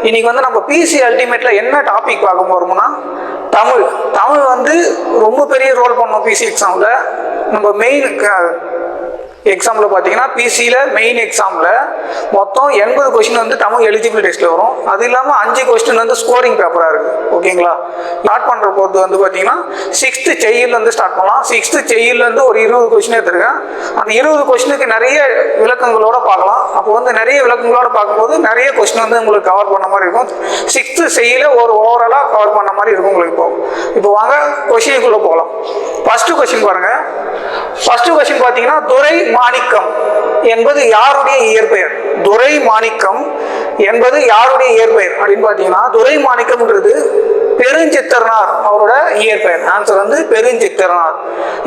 இன்னைக்கு வந்து நம்ம பிசி அல்டிமேட்ல என்ன டாபிக் பார்க்க போறோம்னா தமிழ். தமிழ் வந்து ரொம்ப பெரிய ரோல் பண்ணோம் பிசி எக்ஸாம்ல. நம்ம மெயின் எக்ஸாமில் பார்த்தீங்கன்னா பிசியில் மெயின் எக்ஸாமில் மொத்தம் 80 கொஸ்டின் வந்து தமிழ் எலிஜிபிள் டெஸ்ட்டில் வரும். அது இல்லாமல் 5 கொஸ்டின் வந்து ஸ்கோரிங் பேப்பராக இருக்குது. ஓகேங்களா? ஸ்டார்ட் பண்ணுற போது வந்து பார்த்தீங்கன்னா 6th செய்யிலேருந்து ஸ்டார்ட் பண்ணலாம். 6th செய்யிலேருந்து ஒரு 20 கொஸ்டின் எடுத்துருக்கேன். அந்த 20 கொஸ்டினுக்கு நிறைய விளக்கங்களோட பார்க்கலாம். அப்போ வந்து நிறைய விளக்கங்களோட பார்க்கும்போது நிறைய கொஸ்டின் வந்து உங்களுக்கு கவர் பண்ண மாதிரி இருக்கும். 6th செய்யில ஒரு ஓவராலாக கவர் பண்ண மாதிரி இருக்கும் உங்களுக்கு. இப்போ வாங்க கொஸ்டினுக்குள்ளே போகலாம். ஃபர்ஸ்ட் கொஸ்டின் பாருங்க. ஃபர்ஸ்ட் கொஸ்டின் பார்த்தீங்கன்னா துரை மாணிக்கம் என்பது யாருடைய இயற்பெயர்? துரை மாணிக்கம் என்பது யாருடைய இயற்பெயர் அப்படின்னு பார்த்தீங்கன்னா துரை மாணிக்கம்ன்றது பெருஞ்சித்திரனார் அவரோட இயற்பெயர். ஆன்சர் வந்து பெருஞ்சித்திரனார்.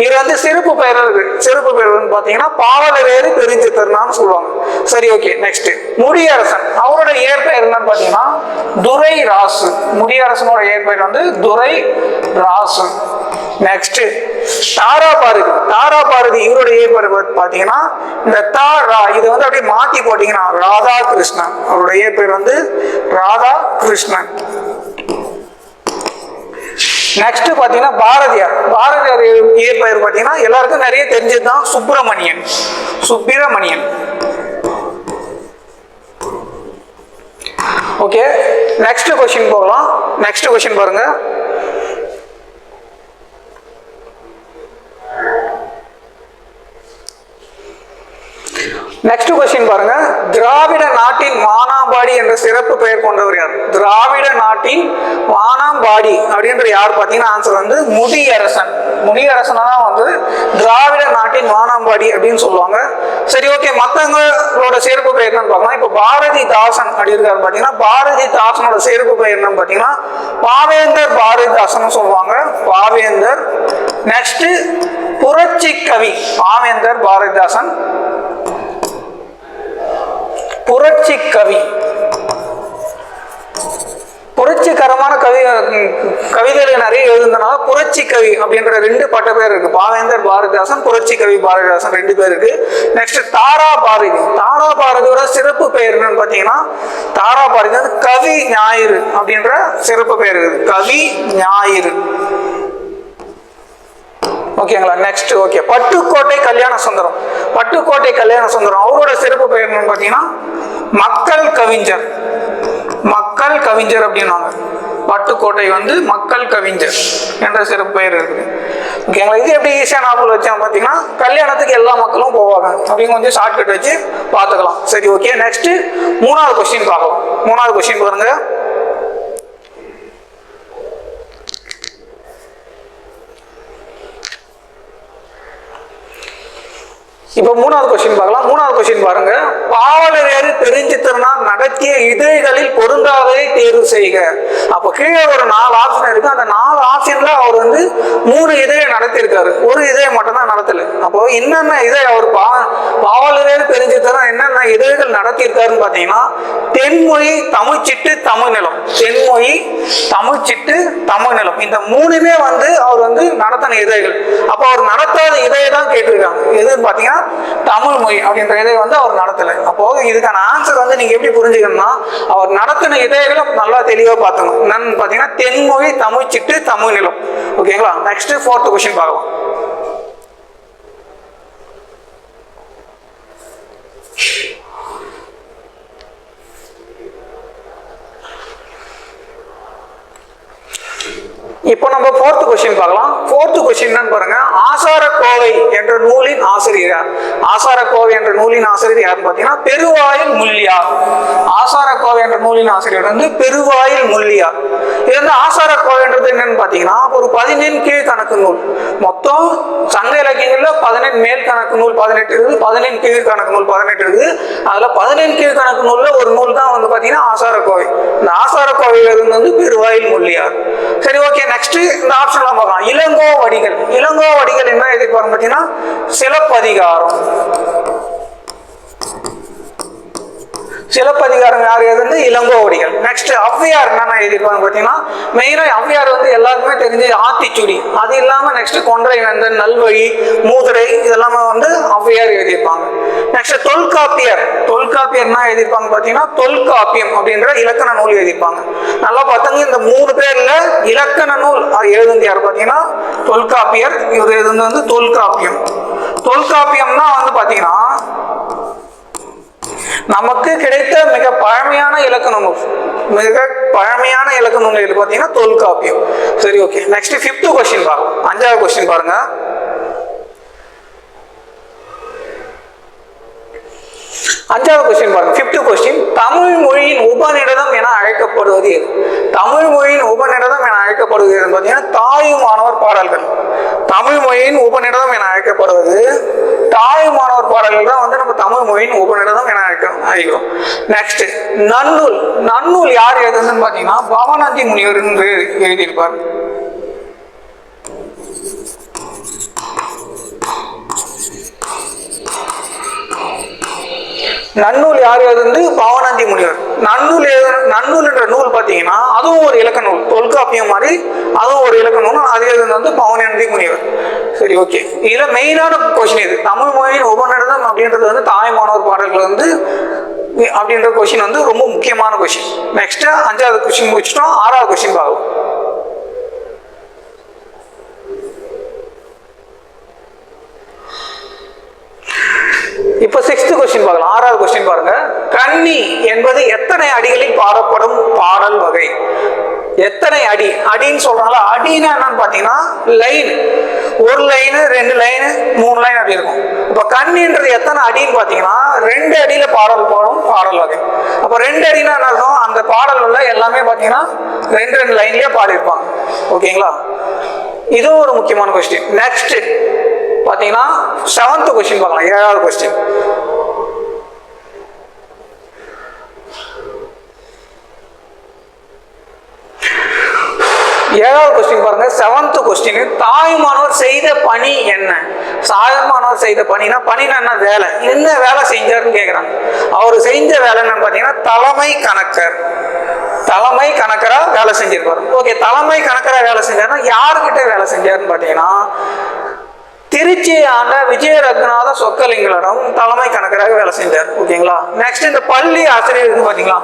இது வந்து சிறப்பு பெயர் இருக்கு. சிறப்பு பெயர் வந்து பார்த்தீங்கன்னா பாவலரேறு பெருஞ்சித்திரனார்னு சொல்லுவாங்க. சரி, ஓகே. நெக்ஸ்ட் முடியரசன் அவரோட இயற்பெயர் என்னன்னு பார்த்தீங்கன்னா துரை ராசு. முடியரசனோட இயற்பெயர் வந்து துரை ராசு. நெக்ஸ்ட் தாரா பாரதி. தாரா பாரதி இவருடைய இயற்பெயர் பார்த்தீங்கன்னா இந்த தாரா இது வந்து அப்படியே மாத்தி போட்டீங்கன்னா ராதா கிருஷ்ணன். அவருடைய இயற்பெயர் வந்து ராதா கிருஷ்ணன். நெக்ஸ்ட் பாத்தீங்கன்னா பாரதியார். பாரதியார் இயற்பெயர் பாத்தீங்கன்னா எல்லாருக்கும் நிறைய தெரிஞ்சதுதான் Subramanian. Subramanian. Okay, next question போகலாம். நெக்ஸ்ட் கொஸ்டின் பாருங்க. நெக்ஸ்ட் கொஸ்டின் பாருங்க. திராவிட நாட்டின் வானாம்பாடி என்ற சிறப்பு பெயர் கொண்டவர் யார்? திராவிட நாட்டின் வானாம்பாடி அப்படின்ற யார் பார்த்தீங்கன்னா ஆன்சர் வந்து முடியரசன். முடியரசனா தான் வந்து திராவிட நாட்டின் வானாம்பாடி அப்படின்னு சொல்லுவாங்க. சரி, ஓகே. மற்றவங்களோட சிறப்பு பெயர் என்னன்னு பார்க்கலாம். இப்போ பாரதிதாசன் அப்படி இருக்காரு பார்த்தீங்கன்னா பாரதிதாசனோட சிறப்பு பெயர் என்னன்னு பார்த்தீங்கன்னா பாவேந்தர் பாரதிதாசன் சொல்லுவாங்க. பாவேந்தர். நெக்ஸ்ட் புரட்சி கவி. பாவேந்தர் பாரதிதாசன் புரட்சி கவி. புரட்சிகரமான கவிதைகள் நிறைய எழுதுனால புரட்சி கவி அப்படின்ற 2 பட்ட பேர் இருக்கு. பாவேந்தர் பாரதிதாசன், புரட்சி கவி பாரதிதாசன் 2 பேர் இருக்கு. நெக்ஸ்ட் தாரா பாரதி. தாரா பாரதியோட சிறப்பு பெயர் என்னன்னு பாத்தீங்கன்னா தாரா பாரதி வந்து கவி ஞாயிறு அப்படின்ற சிறப்பு பெயர் இருக்கு. கவி ஞாயிறு. ஓகேங்களா? Next okay. பட்டுக்கோட்டை கல்யாண சுந்தரம். பட்டுக்கோட்டை கல்யாண சுந்தரம் அவரோட சிறப்பு பெயர் என்னன்னு பாத்தீங்கன்னா மக்கள் கவிஞர். மக்கள் கவிஞர் அப்படின்னாங்க. பட்டுக்கோட்டை வந்து மக்கள் கவிஞர் என்ற சிறப்பு பெயர் இருக்குது. ஓகேங்களா? இது எப்படி ஈஸியா ஞாபகம் வச்சோம் பார்த்தீங்கன்னா கல்யாணத்துக்கு எல்லா மக்களும் போவாங்க அப்படின்னு கொஞ்சம் ஷார்ட்கட் வச்சு பார்த்துக்கலாம். சரி, ஓகே. நெக்ஸ்ட் 3வது கொஸ்டின் பார்க்கலாம். 3வது கொஸ்டின் பாருங்க. இப்ப 3வது கொஸ்டின் பார்க்கலாம். 3வது கொஸ்டின் பாருங்க. பாவலரேறு பெருஞ்சித்திரனார் நடத்திய இதழ்களில் பொருந்தாததை தேர்வு செய்க. அப்ப கீழே ஒரு 4 ஆப்ஷன் இருக்கு. அந்த 4 ஆப்ஷன்ல அவர் வந்து 3 இதழை நடத்தியிருக்காரு. ஒரு இதழை மட்டும் தான் நடத்தல. அப்போ என்னென்ன இதழ் அவர் பாவலரேறு பெருஞ்சித்திரன் என்னென்ன இதழ்கள் நடத்தியிருக்காருன்னு பாத்தீங்கன்னா தென்மொழி, தமிழ்ச்சிட்டு, தமிழ்நிலம். தென்மொழி, தமிழ்ச்சிட்டு, தமிழ்நிலம் இந்த 3மே வந்து அவர் வந்து நடத்தின இதழ்கள். அப்ப அவர் நடத்தாத இதழை தான் கேட்டிருக்காங்க. எதுன்னு பாத்தீங்கன்னா தமிழ் மொழி அப்படின்ற இதை வந்து அவர் நடத்தல. அப்போ இதுக்கான ஆன்சர் வந்து நீங்க எப்படி புரிஞ்சுக்கணும்னா அவர் நடத்தின இதழ்களை நல்லா தெளிவா பார்த்துக்கணும். என்னன்னு பாத்தீங்கன்னா தென்மொழி, தமிழ்ச்சிட்டு, தமிழ்நிலம். ஓகேங்களா? நெக்ஸ்ட் 4th கொஸ்டின் பார்க்கலாம். இப்போ நம்ம 4th கொஸ்டின் பார்க்கலாம். 4th கொஸ்டின் என்னன்னு பாருங்க. ஆசாரக்கோவை என்ற நூலின் ஆசிரியர் யார்? ஆசாரக்கோவை என்ற நூலின் ஆசிரியர் யாருன்னு பாத்தீங்கன்னா பெருவாயில் முள்ளியார். ஆசாரக்கோவை என்ற நூலின் ஆசிரியர் வந்து பெருவாயில் முள்ளியார். இது வந்து ஆசாரக்கோவைன்றது என்னன்னு பாத்தீங்கன்னா ஒரு 18 கீழ் கணக்கு நூல். மொத்தம் சங்க இலக்கியங்கள்ல 18 மேல் கணக்கு நூல் 18 இருக்குது, 18 கீழ் கணக்கு நூல் 18 இருக்குது. அதுல 18 கீழ் கணக்கு நூல்ல ஒரு நூல் தான் வந்து பாத்தீங்கன்னா ஆசாரக்கோவை. இந்த ஆசாரக்கோவையில இருந்து வந்து பெருவாயில் முள்ளியார். சரி, ஓகே. நெக்ஸ்ட் இந்த ஆப்ஷன்லாம் பார்க்கலாம். இளங்கோ வடிகள். இளங்கோ வடிகள் என்ன எதிர்பார்க்கும் பார்த்தீங்கன்னா சிலப்பதிகாரம். சிலப்பதிகாரம் யார் எழுதுந்து? இளங்கோவடிகள். நெக்ஸ்ட் ஔவையார் என்னென்ன எழுதியிருப்பாங்க பார்த்தீங்கன்னா, மெயினாக ஔவையார் வந்து எல்லாருக்குமே தெரிஞ்சு ஆத்திச்சூடி, அது இல்லாமல் நெக்ஸ்ட் கொன்றை வேந்தன், நல்வழி, மூதுரை இதெல்லாமே வந்து ஔவையார் எழுதியிருப்பாங்க. நெக்ஸ்ட் தொல்காப்பியர். தொல்காப்பியர் என்ன எழுதியிருப்பாங்க பார்த்தீங்கன்னா, தொல்காப்பியம் அப்படின்ற இலக்கண நூல் எழுதியிருப்பாங்க. நல்லா பார்த்தாங்க, இந்த 3 பேர்ல இலக்கண நூல் எழுதுந்து யார் பார்த்தீங்கன்னா தொல்காப்பியர். இவர் எழுதுந்து வந்து தொல்காப்பியம். தொல்காப்பியம்னா வந்து பார்த்தீங்கன்னா நமக்கு கிடைத்த மிக பழமையான இலக்கண நூல், மிக பழமையான இலக்கண நூல் எது பார்த்தீங்கன்னா தொல்காப்பியம். சரி, ஓகே. நெக்ஸ்ட் 5th கொஸ்டின் பாருங்க. 5வது கொஸ்டின் பாருங்க. 5வது கொஸ்டின் பாருங்க. 5th கொஸ்டின், தமிழ் மொழியின் உபநிடதம் என அழைக்கப்படுவது எது? தமிழ் மொழியின் உபநிடதம் என அழைக்கப்படுவது எது பார்த்தீங்கன்னா தாயுமானவர் பாடல்கள். தமிழ் மொழியின் உபநிடதம் என அழைக்கப்படுவது தாயுமானவர் பாடல்கள் தான் வந்து நம்ம தமிழ் மொழியின் உபநிடதம் என அழைக்கிறோம். நெக்ஸ்ட் நன்னூல். நன்னூல் யார் எழுதுன்னு பார்த்தீங்கன்னா பவனந்தி முனிவர் என்று எழுதியிருப்பார். நன்னூல் யார் எழுதுந்து? பவனந்தி முனிவர். நன்னூல் என்ற நூல் பார்த்தீங்கன்னா அதுவும் ஒரு இலக்கண நூல், தொல்காப்பியம் மாதிரி அதுவும் ஒரு இலக்கண நூல். அது எழுதுந்து வந்து பவனந்தி முனிவர். சரி, ஓகே. இதுல மெயினான கொஸ்டின் இது. தமிழ் மொழியின் உபநிடதம் அப்படின்றது வந்து தாய்மானவர் பாடல்கள் வந்து அப்படின்ற கொஸ்டின் வந்து ரொம்ப முக்கியமான கொஸ்டின். நெக்ஸ்ட் 5வது கொஸ்டின் முடிச்சிட்டோம். 6வது கொஸ்டின் பார்க்கலாம். இப்போ 6th கொஸ்டின் பார்க்கலாம். 6வது கொஸ்டின் பாருங்க. கன்னி என்பது எத்தனை அடிகளில் பாடப்படும் பாடல் வகை? எத்தனை அடி? அடின்னு சொல்றாங்களா, அடினா என்னன்னு பாத்தீங்கன்னா லைன், 1 லைனு 2 லைனு 3 லைன் அப்படி இருக்கும். இப்ப கன்னின்றது எத்தனை அடின்னு பாத்தீங்கன்னா 2 அடியில பாடல் பாடும் பாடல் வகை. அப்ப 2 அடினா என்ன அர்த்தம்? அந்த பாடல் உள்ள எல்லாமே பாத்தீங்கன்னா 2 லைன்லயே பாடியிருப்பாங்க. ஓகேங்களா? இதுவும் ஒரு முக்கியமான கொஸ்டின். நெக்ஸ்ட் பாத்தீங்கன்னா 7th கொஸ்டின் பார்க்கலாம். 7வது கொஸ்டின். 7வது கொஸ்டின் பாருங்க. 7th கொஸ்டின், தாயுமானவர் செய்த பணி என்ன? தாயுமானவர் செய்த பணினா, பணினா என்ன? வேலை. என்ன வேலை செஞ்சாருன்னு கேட்குறாங்க. அவர் செஞ்ச வேலை என்னன்னு பார்த்தீங்கன்னா தலைமை கணக்கர். தலைமை கணக்கரா வேலை செஞ்சிருப்பாரு. ஓகே, தலைமை கணக்கரா வேலை செஞ்சாருன்னா யாருக்கிட்ட வேலை செஞ்சாருன்னு பார்த்தீங்கன்னா திருச்சியை ஆண்ட விஜய ரத்நாத சொக்கலிங்கலிடம் தலைமை கணக்கராக வேலை செஞ்சார். ஓகேங்களா? நெக்ஸ்ட் இந்த பள்ளி ஆசிரியர் இருக்கு பாத்தீங்களா,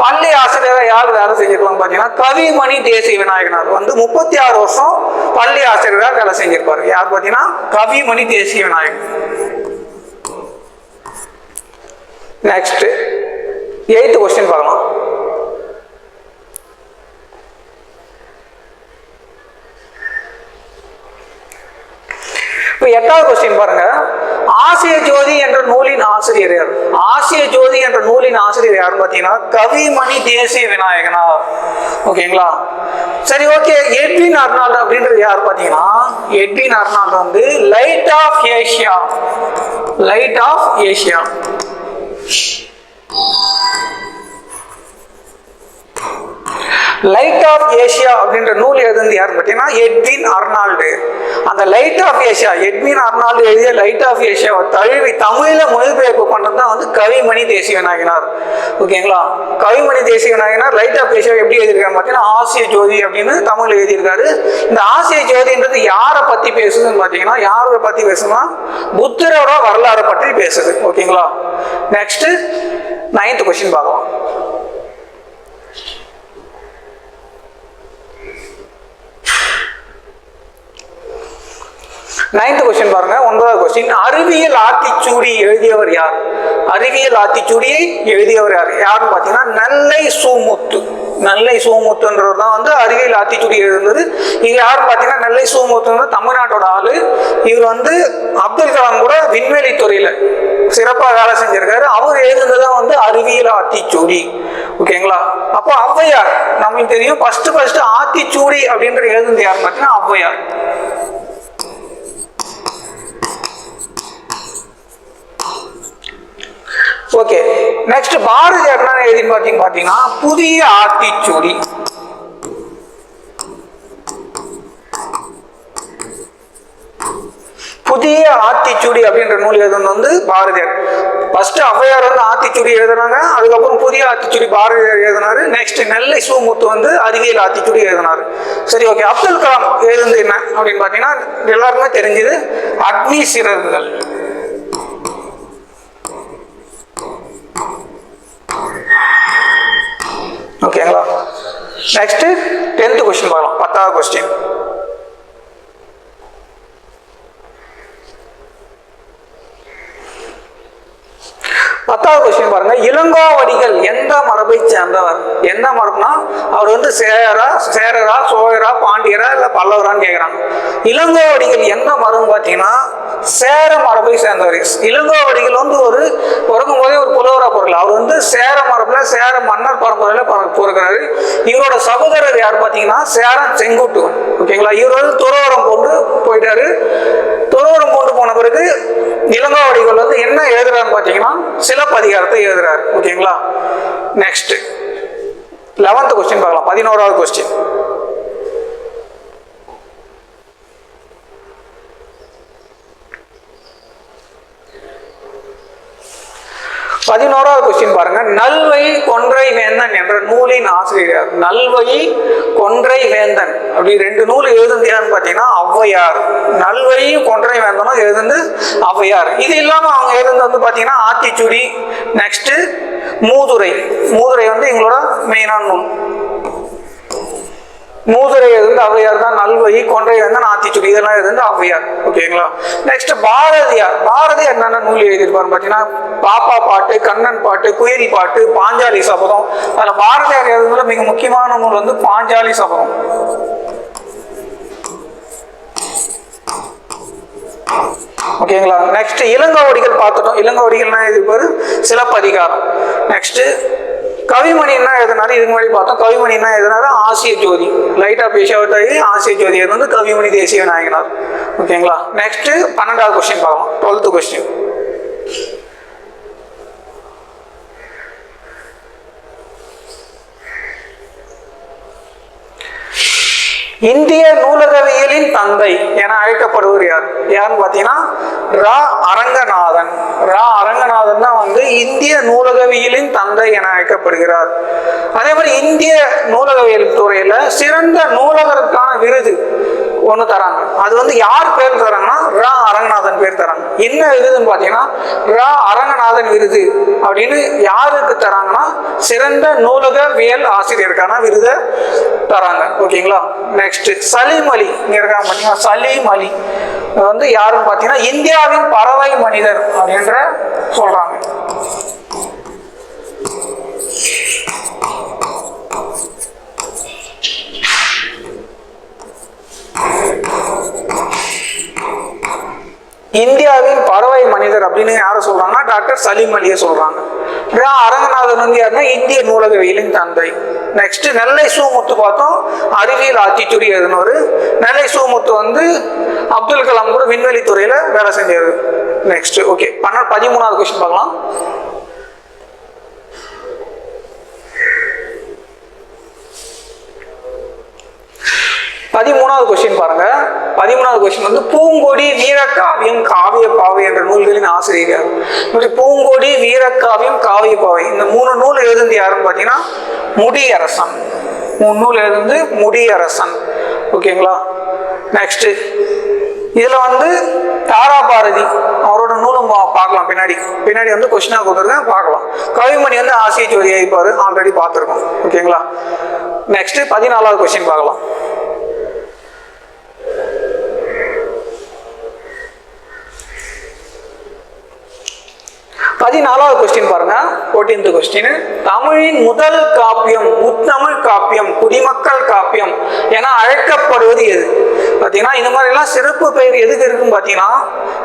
பள்ளி ஆசிரியராக யார் வேலை செஞ்சிருப்பாங்க பாத்தீங்கன்னா கவிமணி தேசிய விநாயகனார் வந்து 36 வருஷம் பள்ளி ஆசிரியராக வேலை செஞ்சிருப்பாரு. யார் பாத்தீங்கன்னா கவிமணி தேசிய விநாயகன். நெக்ஸ்ட் 8th கொஸ்டின் பார்க்கலாம். இப்போ 8வது கொஸ்டின் பாருங்க. ஆசிய ஜோதி என்ற நூலின் ஆசிரியர் யார்? ஆசிய ஜோதி என்ற நூலின் ஆசிரியர் யாருன்னு பார்த்தீங்கன்னா கவிமணி தேசிய விநாயகனார். ஓகேங்களா? சரி, ஓகே. எட்வின் அர்னால்டு அப்படின்றது யார் பார்த்தீங்கன்னா எட்வின் அர்னால்டு வந்து light of Asia. Light of Asia. Light of Asia அப்படின்ற நூல் எழுதுந்து யாருன்னு பார்த்தீங்கன்னா எட்வின் அர்னால்டு. அந்த light of Asia, Edwin Arnold எழுதிய லைட் ஆஃப் ஏஷியாவை தழுவி தமிழ்ல மொழிபெயர்ப்பு பண்ணது தான் வந்து கவிமணி தேசிய விநாயகனார். ஓகேங்களா? கவிமணி தேசிய விநாயகனார் லைட் ஆஃப் ஏஷியா எப்படி எழுதியிருக்காரு பார்த்தீங்கன்னா ஆசிய ஜோதி அப்படின்னு தமிழ்ல எழுதியிருக்காரு. இந்த ஆசிய ஜோதின்றது யாரை பத்தி பேசுதுன்னு பார்த்தீங்கன்னா யாரை பத்தி பேசுதுன்னா புத்தரோட வரலாறு பற்றி பேசுது. ஓகேங்களா? நெக்ஸ்ட் 9th கொஸ்டின் பார்க்கலாம். 9th கொஸ்டின் பாருங்க. 9வது கொஸ்டின், அறிவியல் ஆத்திச்சூடி எழுதியவர் யார்? அறிவியல் ஆத்திச்சூடியை எழுதியவர் யார்? யாருன்னு பார்த்தீங்கன்னா நெல்லை சூமுத்து. நெல்லை சூமுத்துன்றவர் தான் வந்து அறிவியல் ஆத்திச்சூடி எழுதுனது. இது யாருன்னு பார்த்தீங்கன்னா நெல்லை சூமுத்துன்ற தமிழ்நாட்டோட ஆளு. இவர் வந்து அப்துல் கலாம் கூட விண்வெளி துறையில சிறப்பாக வேலை செஞ்சிருக்காரு. அவர் எழுதுனதுதான் வந்து அறிவியல் ஆத்திச்சூடி. ஓகேங்களா? அப்போ ஔவையார் நம்மளுக்கு தெரியும். ஃபர்ஸ்ட் ஆத்திச்சூடி அப்படின்ற எழுதுனது யாருன்னு பார்த்தீங்கன்னா ஔவையார். ஓகே. நெக்ஸ்ட் பாரதியார் என்ன எழுதின்னு பார்த்தீங்கன்னா புதிய ஆத்திச்சூடி. புதிய ஆத்திச்சூடி அப்படின்ற நூல் எழுதுனது வந்து பாரதியார். ஃபர்ஸ்ட் ஔவையார் வந்து ஆத்திச்சூடி எழுதுனாங்க, அதுக்கப்புறம் புதிய ஆத்திச்சூடி பாரதியார் எழுதினாரு. நெக்ஸ்ட் நெல்லை சுமுத்து வந்து அறிவியல் ஆத்திச்சூடி எழுதினாரு. சரி, ஓகே. அப்துல் கலாம் எழுதுனது என்ன அப்படின்னு பார்த்தீங்கன்னா எல்லாருக்குமே தெரிஞ்சது அக்னி சிறகுகள். ஓகேங்களா? நெக்ஸ்ட் 10th கொஸ்டின் பார்க்கலாம். 10வது கொஸ்டின். பத்தாவது கொஸ்டின் பாருங்க. இளங்கோவடிகள் எந்த மரபை சேர்ந்தவர்? எந்த மரபுனா அவர் வந்து சேரரா, சோழரா, பாண்டியரா இல்ல பல்லவரான்னு கேட்கிறாங்க. இளங்கோவடிகள் எந்த மரபு பார்த்தீங்கன்னா சேர மரபை சேர்ந்தவர். இளங்கோவடிகள் வந்து பிறக்கும் போதே ஒரு புலவரா பொருள். அவர் வந்து சேர மரபுல சேர மன்னர் பரம்பரையில பிறக்கிறாரு. இவரோட சகோதரர் யார் பார்த்தீங்கன்னா சேரன் செங்குட்டுவன். ஓகேங்களா? இவர் வந்து துறவரம் கொண்டு போயிட்டாரு. துறவரம் கொண்டு போன பிறகு இளங்கோவடிகள் வந்து என்ன எழுதுறாருன்னு பார்த்தீங்கன்னா சிலப்பதிகாரத்தை எழுதுறாரு. ஓகேங்களா? நெக்ஸ்ட் 11th கொஸ்டின் பார்க்கலாம். 11வது கொஸ்டின். 11வது கொஸ்டின் பாருங்க. நல்வழி கொன்றை வேந்தன் என்ற நூலின் ஆசிரியர். நல்வழி கொன்றை வேந்தன் அப்படி 2 நூல் எழுதுனது யாருன்னு பார்த்தீங்கன்னா ஔவையார். நல்வழியும் கொன்றை வேந்தனும் எழுதுனது ஔவையார். இது இல்லாம அவங்க எழுதுனது வந்து பார்த்தீங்கன்னா ஆத்திச்சூடி, நெக்ஸ்ட் மூதுரை. மூதுரை வந்து எங்களோட மெயினான நூல். மூதுரை எழுந்து ஔவையார் தான். நல்வழி கொன்றை வேந்தன், ஆத்திச்சூடி இதெல்லாம் எழுந்து ஔவையார். ஓகேங்களா? நெக்ஸ்ட் பாரதியார். பாரதியார் என்னென்ன நூல் எழுதியிருப்பாரு பார்த்தீங்கன்னா பாப்பா பாட்டு, கண்ணன் பாட்டு, குயில் பாட்டு, பாஞ்சாலி சபதம். அதில் பாரதியார் எழுதுனதுல மிக முக்கியமான நூல் வந்து பாஞ்சாலி சபதம். ஓகேங்களா? நெக்ஸ்ட் இளங்கோவடிகள் பார்த்துட்டோம். இளங்கோவடிகள்னா எழுதியிருப்பாரு சிலப்பதிகாரம். நெக்ஸ்ட் கவிமணி என்ன எழுதினாரு? இதுக்கு முன்னாடி பார்த்தோம். கவிமணி என்ன எழுதினாரு? ஆசிய ஜோதி. லைட் ஆஃப் ஏஷியாவட்டாகி ஆசிய ஜோதி வந்து கவிமணி தேசிய நாயகனார். ஓகேங்களா? நெக்ஸ்ட் 12வது கொஸ்டின் பார்க்கலாம். 12th question. இந்திய நூலகவியலின் தந்தை என அழைக்கப்படுவர் யார்? யாருன்னு பார்த்தீங்கன்னா ரா அரங்கநாதன். ரா அரங்கநாதன் தான் வந்து இந்திய நூலகவியலின் தந்தை என அழைக்கப்படுகிறார். அதே மாதிரி இந்திய நூலகவியல் துறையில சிறந்த நூலகருக்கான விருது ஒன்று தராங்க. அது வந்து யார் பேர் தராங்கன்னா ரா அரங்கநாதன் பேர் தராங்க. என்ன விருதுன்னு பார்த்தீங்கன்னா ரா அரங்கநாதன் விருது அப்படின்னு யாருக்கு தராங்கன்னா சிறந்த நூலகவியல் ஆசிரியருக்கான விருதை தராங்க. ஓகேங்களா? நெக்ஸ்ட் சலீம் அலி. இங்க இருக்காங்க பார்த்தீங்கன்னா சலீம் அலி வந்து யாருன்னு பார்த்தீங்கன்னா இந்தியாவின் பறவை மனிதர் அப்படின்ற சொல்றாங்க. இந்தியாவின் பறவை மனிதர் அப்படின்னு யாரை சொல்றாங்கன்னா டாக்டர் சலீம் அலியை சொல்றாங்க. அரங்கநாதன் வந்து யாருன்னா இந்திய நூலகவியலின் தந்தை. நெக்ஸ்ட் நெல்லை சுமுத்து பார்த்தோம், அறிவியல் ஆத்திச்சூடி எழுதினவர். நெல்லை சுமுத்து வந்து அப்துல் கலாம் கூட விண்வெளி துறையில வேலை செஞ்சாரு. நெக்ஸ்ட் ஓகே 13வது கொஸ்டின் பார்க்கலாம். 13வது கொஸ்டின் பாருங்க. 13வது கொஸ்டின் வந்து பூங்கொடி வீரக்காவியம் காவியப்பாவை என்ற நூல்களின் ஆசிரியர். பூங்கொடி வீரக்காவியம் காவியப்பாவை இந்த 3 நூல் எழுதுந்து யாருன்னு பார்த்தீங்கன்னா முடியரசன். 3 நூல் எழுதுந்து முடியரசன். ஓகேங்களா? நெக்ஸ்ட் இதுல வந்து தாராபாரதி அவரோட நூலும் பார்க்கலாம். பின்னாடி வந்து கொஸ்டினா கொடுத்துருக்கேன், பார்க்கலாம். கவிமணி வந்து ஆசிய ஜோதி எழுப்பாரு, ஆல்ரெடி பார்த்துருக்கோம். ஓகேங்களா? நெக்ஸ்ட் 14வது கொஸ்டின் பார்க்கலாம். 14வது கொஸ்டின் பாருங்க. 14th question. தமிழின் முதல் காப்பியம் முத்தமிழ் காப்பியம் குடிமக்கள் காப்பியம் என அழைக்கப்படுவது எது? பார்த்தீங்கன்னா இந்த மாதிரி எல்லாம் சிறப்பு பெயர் எதுக்கு இருக்குன்னு பார்த்தீங்கன்னா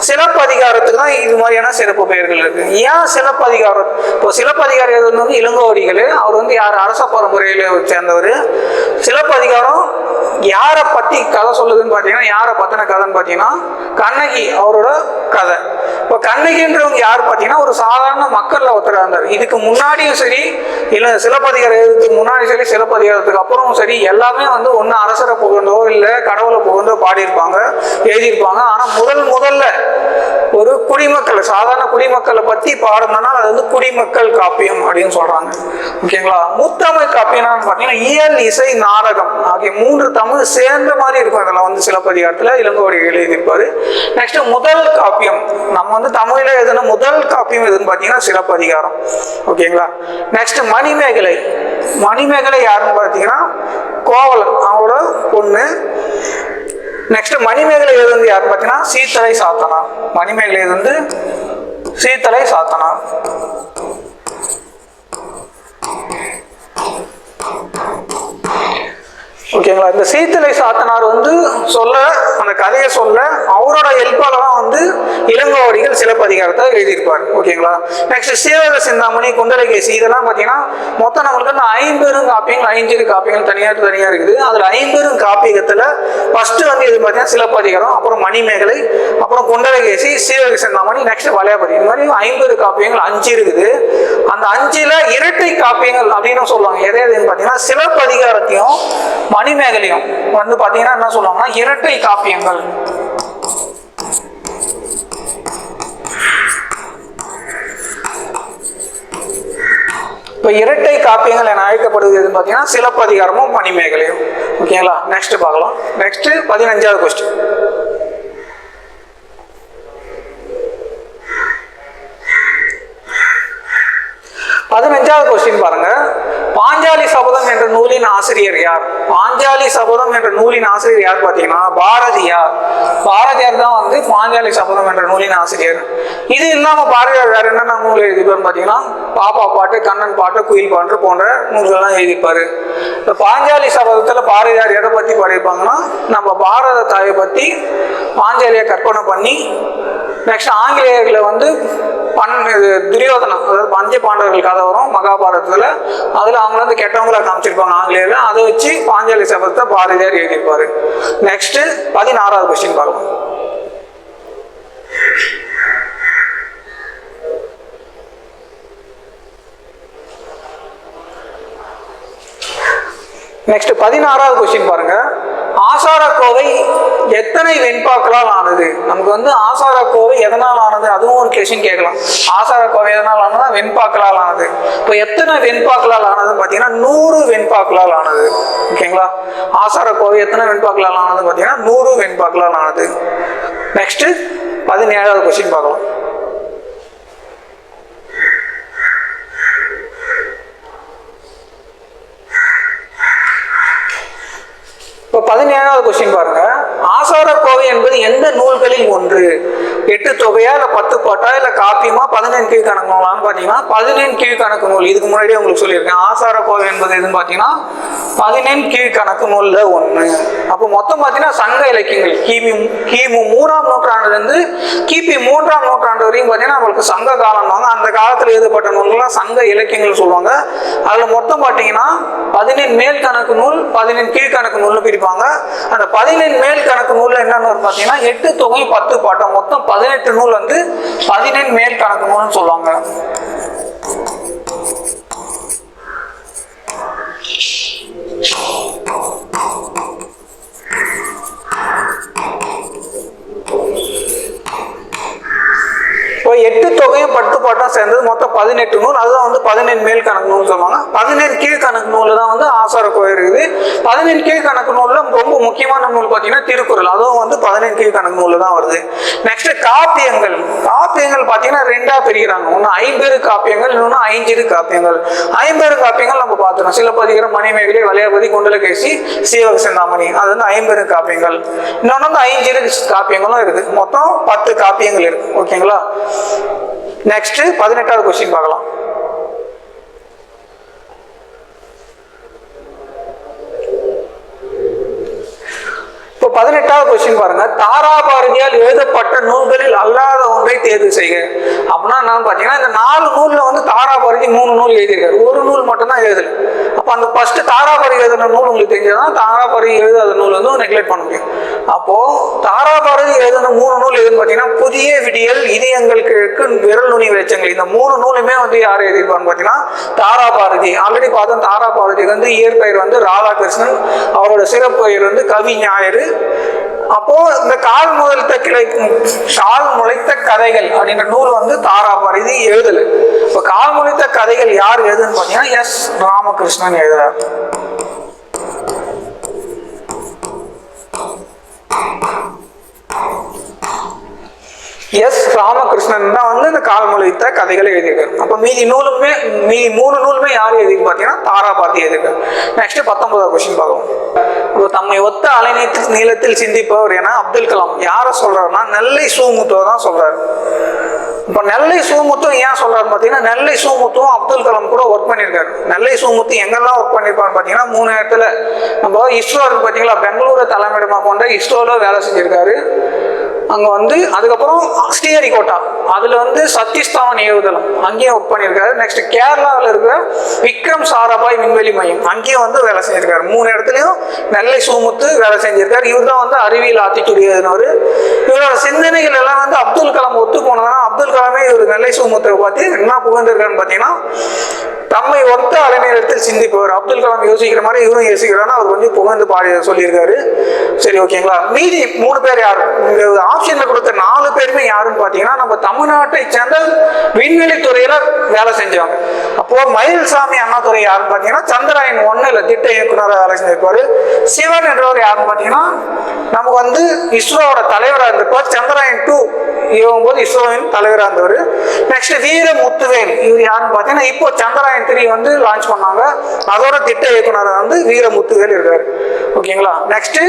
சிலப்பதிகாரத்துக்கு தான் இது மாதிரியான சிறப்பு பெயர்கள் இருக்கு. ஏன் சிலப்பதிகாரம்? இப்போ சிலப்பதிகாரம் வந்து இளங்கோவடிகள். அவர் வந்து யார்? அரச பரம்பரையில சேர்ந்தவர். சிலப்பதிகாரம் யாரை பற்றி கதை சொல்லுதுன்னு பார்த்தீங்கன்னா, யாரை பற்றின கதைன்னு பார்த்தீங்கன்னா கண்ணகி அவரோட கதை. இப்போ கண்ணகின்றவங்க யார் பார்த்தீங்கன்னா ஒரு சாதாரண மக்களில் ஒருத்தராக இருந்தார். இதுக்கு முன்னாடியும் சரி, இல்லை சிலப்பதிகாரம் எழுதுறதுக்கு முன்னாடி சரி, சிலப்பதிகாரத்துக்கு அப்புறமும் சரி, எல்லாமே வந்து ஒன்று அரசரை புகழ்ந்தோ இல்லை கடவுளை புகழ்ந்தோ பாடியிருப்பாங்க, எழுதியிருப்பாங்க. ஆனால் முதல்ல ஒரு குடிமக்கள், சாதாரண குடிமக்களை பற்றி பாடணும்னா அது வந்து குடிமக்கள் காப்பியம் அப்படின்னு சொல்றாங்க. ஓகேங்களா? முத்தமிழ் காப்பியம்னு பார்த்தீங்கன்னா இயல், இசை, நாடகம் ஆகிய 3 தமிழ் சேர்ந்த மாதிரி இருக்கும். அதில் வந்து சிலப்பதிகாரத்தில் இளங்கோவடிகள் எழுதியிருப்பாரு. நெக்ஸ்ட் முதல் காப்பியம், நம்ம வந்து தமிழில் எதுனா முதல் காப்பியம் எதுன்னு பார்த்தீங்கன்னா சிலப்பதிகாரம். ஓகேங்களா? நெக்ஸ்ட் மணிமேகலை. மணிமேகலை யாருன்னு பார்த்தீங்கன்னா கோவலன் அவரோட பொண்ணு. நெக்ஸ்ட் மணிமேகலை எழுந்து யாருன்னு பார்த்தீங்கன்னா சீத்தலை சாத்தனார். மணிமேகலை எழுந்து சீத்தலை சாத்தனார். ஓகேங்களா? இந்த சீத்தலை சாத்தனார் வந்து சொல்ல, அந்த கதையை சொல்ல அவரோட ஹெல்ப்பால தான் வந்து இளங்கோவடிகள் சிலப்பதிகாரத்தை எழுதியிருப்பார். ஓகேங்களா? நெக்ஸ்ட் சீவக சிந்தாமணி, குண்டலகேசி, இதெல்லாம் பார்த்தீங்கன்னா மொத்தம் நம்மளுக்கு அந்த 50 காப்பியங்கள், 5 காப்பியங்கள் தனியாக இருக்குது. அதில் 50 காப்பியத்தில் ஃபர்ஸ்ட் வந்து இது பார்த்தீங்கன்னா சிலப்பதிகாரம், அப்புறம் மணிமேகலை, அப்புறம் குண்டலகேசி, சீவக சிந்தாமணி, நெக்ஸ்ட் வளையாபதி. இது மாதிரி 50 காப்பியங்கள் 5 இருக்குது. அந்த 5ல் இரட்டை காப்பியங்கள் அப்படின்னு சொல்லுவாங்க. எதுன்னு பார்த்தீங்கன்னா சிலப்பதிகாரத்தையும் மணிமேகலையும் வந்து பாத்தீங்கன்னா என்ன சொல்லுவாங்கன்னா இரட்டை காப்பியங்கள். இப்ப இரட்டை காப்பியங்கள் என அழைக்கப்படுவது பாத்தீங்கன்னா சிலப்பதிகாரமும் மணிமேகலையும். ஓகேங்களா? நெக்ஸ்ட் பார்க்கலாம். நெக்ஸ்ட் 15வது கொஸ்டின். பாருங்க. பாஞ்சாலி சபதம் என்ற நூலின் ஆசிரியர் யார்? பாஞ்சாலி சபதம் என்ற நூலின் ஆசிரியர் யார் பார்த்தீங்கன்னா பாரதியார். பாரதியார் தான் வந்து பாஞ்சாலி சபதம் என்ற நூலின் ஆசிரியர். இது இல்லாம பாரதியார் வேற என்னென்ன நூல் எழுதிப்பாரு பார்த்தீங்கன்னா பாப்பா பாட்டு, கண்ணன் பாட்டு, குயில் பாட்டு போன்ற நூல்கள்லாம் எழுதிப்பாரு. இந்த பாஞ்சாலி சபதத்துல பாரதியார் எதை பத்தி பாடியிருப்பாங்கன்னா நம்ம பாரத தாயை பத்தி பாஞ்சாலியை கற்பனை பண்ணி, நெக்ஸ்ட் ஆங்கிலேயர்களை வந்து துரியோதனம், அதாவது பஞ்ச பாண்டவர்கள் கதை வரும் மகாபாரதத்துல, அதுல அவங்க வந்து கெட்டவங்களா காமிச்சிருப்பாங்க ஆங்கிலேயர்ல. அதை வச்சு பாஞ்சாலி சபதத்தை பாரதியார் எழுதியிருப்பாரு. நெக்ஸ்ட் 16வது கொஸ்டின் பார்க்கலாம். நெக்ஸ்ட் 16வது கொஸ்டின் பாருங்க. ஆசாரக்கோவை எத்தனை வெண்பாக்களால் ஆனது? நமக்கு வந்து ஆசாரக்கோவை எதனால் ஆனது, அதுவும் ஒரு கொஸ்டின் கேட்கலாம். ஆசாரக்கோவை எதனால் ஆனதா? வெண்பாக்களால் ஆனது. இப்போ எத்தனை வெண்பாக்களால் ஆனதுன்னு பார்த்தீங்கன்னா 100 வெண்பாக்களால் ஆனது. ஓகேங்களா? ஆசாரக்கோவை எத்தனை வெண்பாக்களால் ஆனது பார்த்தீங்கன்னா 100 வெண்பாக்களால் ஆனது. நெக்ஸ்ட் 17வது கொஸ்டின் பார்க்கலாம். இப்போ 17வது கொஸ்டின் பாருங்க. ஆசாரக்கோவை என்பது எந்த நூல்களில் ஒன்று? 8 தொகையா இல்ல 10 பாட்டா இல்ல காப்பியமா 14 கீழ்கணக்கு நூலான்னு பாத்தீங்கன்னா 14 கீழ்கணக்கு நூல். இதுக்கு முன்னாடியே உங்களுக்கு சொல்லியிருக்கேன். ஆசாரக்கோவை என்பது எதுன்னு பாத்தீங்கன்னா 14 கீழ்கணக்கு நூல்ல ஒண்ணு. அப்போ மொத்தம் பாத்தீங்கன்னா சங்க இலக்கியங்கள் கிமு 3ஆம் நூற்றாண்டுல இருந்து கிபி 3ஆம் நூற்றாண்டு வரையும் பாத்தீங்கன்னா நம்மளுக்கு சங்க காலம். அந்த காலத்துல எழுதப்பட்ட நூல்கள்லாம் சங்க இலக்கியங்கள் சொல்லுவாங்க. அதுல மொத்தம் பாத்தீங்கன்னா 14 மேல் கணக்கு நூல், 14 கீழ்கணக்கு நூல்னு பிரிப்பாங்க. அந்த 14 மேல் கணக்கு நூல்ல என்னன்னு பாத்தீங்கன்னா 8 தொகை 10 பாட்டம், மொத்தம் 18 நூல் வந்து 14 மேல் கணக்கு நூல்னு சொல்லுவாங்க. இப்போ 8 தொகையும் 10 பாட்டம் சேர்ந்தது மொத்தம் 18 நூல். அதுதான் வந்து 14 மேல் கணக்கு நூல் சொல்லுவாங்க. 14 கீழ்கணக்கு நூல் தான் வந்து ஆசாரக்கோவை இருக்குது. 14 கீழ்கணக்கு நூல்ல ரொம்ப முக்கியமான நூல் பார்த்தீங்கன்னா திருக்குறள். அதுவும் வந்து 14 கீழ்கணக்கு நூல்ல தான் வருது. நெக்ஸ்ட் காப்பியங்கள். காப்பியங்கள் பார்த்தீங்கன்னா 2ஆ பிரிக்கிறாங்க. ஒன்று 50 காப்பியங்கள், இன்னொன்று 5 காப்பியங்கள். 50 காப்பியங்கள் நம்ம பார்த்துக்கணும். சிலப்பதிகாரம், மணிமேகலை, வளையாபதி, குண்டலகேசி, சீவக சிந்தாமணி, அது வந்து 50 காப்பியங்கள். இன்னொன்று வந்து 5 காப்பியங்களும் இருக்கு. மொத்தம் 10 காப்பியங்கள் இருக்கு. ஓகேங்களா? நெக்ஸ்ட் 18வது கொஸ்டின் பார்க்கலாம். இப்போ 18வது கொஸ்டின் பாருங்க, தாராபாரதியால் எழுதப்பட்ட நூல்களில் அல்லாத ஒன்றை தேர்வு செய்க. அப்படின்னா என்னன்னு பாத்தீங்கன்னா, இந்த 4 நூல்ல வந்து தாராபாரதி 3 நூல் எழுதியிருக்காரு, ஒரு நூல் மட்டும் தான் எழுதல. அப்ப அந்த ஃபர்ஸ்ட் தாராபாரதி எழுதின நூல் உங்களுக்கு தெரிஞ்சதான் தாராபாரதி எழுதாத நூல் வந்து நெக்லெக்ட் பண்ண முடியும். அப்போ தாராபாரதி எழுதின 3 நூல் எதுன்னு பாத்தீங்கன்னா, புதிய விடியல், இதயங்கள் கிழக்கு, விரல் நுனி வெளிச்சங்கள். இந்த 3 நூலுமே வந்து யார் எழுதியிருப்பான்னு பாத்தீங்கன்னா தாராபாரதி. ஆல்ரெடி பார்த்தோம், தாராபாரதி வந்து இயற்பெயர் வந்து ராதாகிருஷ்ணன், அவரோட சிறப்பு பெயர் வந்து கவி ஞாயிறு. அப்போ இந்த கால் முளைத்த கதைகள் அப்படின்ற நூல் வந்து தாராபாரதி எழுதல. இப்ப கால் முளைத்த கதைகள் யார் எழுதுன்னு பாத்தீங்கன்னா எஸ் ராமகிருஷ்ணன் எழுதுறார். எஸ் ராமகிருஷ்ணன் தான் வந்து இந்த கால் முளைத்த கதைகளை எழுதியிருக்காரு. அப்ப மீதி 3 நூலுமே யார் எழுதி பாத்தீங்கன்னா தாராபாரதி எழுதியிருக்காரு. நெக்ஸ்ட் 19வது கொஸ்டின் பார்க்கலாம். இப்போ தம்மை ஒத்த அலை நீளத்தில் சிந்திப்பவர் என அப்துல் கலாம் யார சொல்றாருன்னா நெல்லை சு.முத்துவை தான் சொல்றாரு. இப்ப நெல்லை சு.முத்து ஏன் சொல்றாரு பாத்தீங்கன்னா, நெல்லை சு.முத்துவும் அப்துல் கலாம் கூட ஒர்க் பண்ணியிருக்காரு. நெல்லை சு.முத்து எங்கெல்லாம் ஒர்க் பண்ணிருப்பாரு பாத்தீங்கன்னா 3 இடத்துல. நம்ம இஸ்ரோ இருக்கு பாத்தீங்களா, பெங்களூரை தலைமையிடமா கொண்ட இஸ்ரோல வேலை செஞ்சிருக்காரு. அங்க வந்து அதுக்கப்புறம் ஸ்ரீஹரிகோட்டா அதுல வந்து சதீஷ் தவான் ஏவுதளம் அங்கேயும் ஒர்க் பண்ணியிருக்காரு. நெக்ஸ்ட் கேரளாவில் இருக்கிற விக்ரம் சாராபாய் விண்வெளி மையம் அங்கேயும் வந்து வேலை செஞ்சிருக்காரு. 3 இடத்துலயும் நெல்லை சு.முத்து வேலை செஞ்சிருக்காரு. இவர் தான் வந்து அறிவியல் ஆத்திச்சூடி எழுதினவர். இவரோட சிந்தனைகள் எல்லாம் வந்து அப்துல் கலாம் ஒத்து போனதுன்னா அப்துல் கலாமே இவர் நெல்லை சு.முத்துவை பார்த்து என்ன புகழ்ந்திருக்காருன்னு பாத்தீங்கன்னா, தம்மை ஒத்த அலைநேரத்தில் சிந்திப்பவர். அப்துல் கலாம் யோசிக்கிற மாதிரி இவரும் யோசிக்கிறான்னு அவர் கொஞ்சம் புகழ்ந்து சொல்லியிருக்காரு. சரி, ஓகேங்களா. மீதி 3 பேர் யாரு ஆப்ஷன்ல கொடுத்த 4 பேருமே யாருன்னு பாத்தீங்கன்னா நம்ம தமிழ்நாட்டை சேர்ந்த விண்வெளி துறையில வேலை செஞ்சவங்க. அப்போ மயில்சாமி அண்ணாதுரை யாருன்னு பாத்தீங்கன்னா சந்திராயன் 1ல திட்ட இயக்குனராக வேலை செஞ்சிருப்பாரு. சிவன் என்றவர் யாருன்னு பாத்தீங்கன்னா நமக்கு வந்து இஸ்ரோவோட தலைவராக இருந்திருப்பார். சந்திராயன் 2 இயங்கும்போது இஸ்ரோவின் தலைவராக இருந்தவர். நெக்ஸ்ட் வீரமுத்துவேல் இவர் யாருன்னு பாத்தீங்கன்னா இப்போ சந்திராயன் 3 வந்து லான்ச் பண்ணாங்க, அதோட திட்ட இயக்குனராக வந்து வீரமுத்துவேல் இருக்காரு. ஓகேங்களா. நெக்ஸ்ட்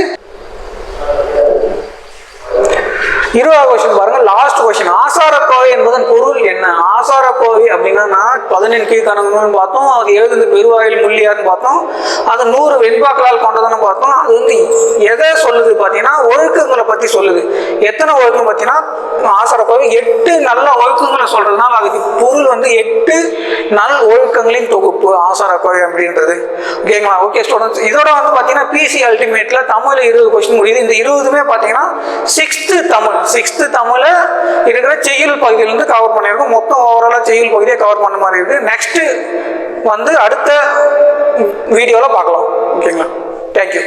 20வது கொஸ்டின் பாருங்க, லாஸ்ட் கொஸ்டின். ஆசாரக்கோவை என்பதன் பொருள் என்ன? ஆசாரக்கோவை அப்படின்னா 17 கீழ்கணக்குன்னு பார்த்தோம். அது எழுதுந்து பெருவாயில் முள்ளியார்னு பார்த்தோம். அது 100 வெண்பாக்களால் கொண்டதுன்னு பார்த்தோம். அது வந்து எதை சொல்லுது பார்த்தீங்கன்னா ஒழுக்கங்களை பத்தி சொல்லுது. எத்தனை ஒழுக்கம் பார்த்தீங்கன்னா ஆசாரக்கோவை 8 நல்ல ஒழுக்கங்களை சொல்றதுனால அதுக்கு பொருள் வந்து 8 நல் ஒழுக்கங்களின் தொகுப்பு ஆசாரக்கோவை அப்படின்றது. ஓகேங்களா. ஓகே ஸ்டூடெண்ட்ஸ், இதோட வந்து பார்த்தீங்கன்னா பிசி அல்டிமேட்ல தமிழ்ல 20 கொஸ்டின் முடியுது. இந்த 20மே பார்த்தீங்கன்னா 6th தமிழ்ல இருக்கிற செய்யுள் பகுதியிலிருந்து கவர் பண்ணியிருக்கோம். மொத்தம் ஓவராலா செய்யுள் பகுதியை கவர் பண்ண மாதிரி இருக்கு. நெக்ஸ்ட் வந்து அடுத்த வீடியோல பார்க்கலாம். ஓகேங்களா. தேங்க்யூ.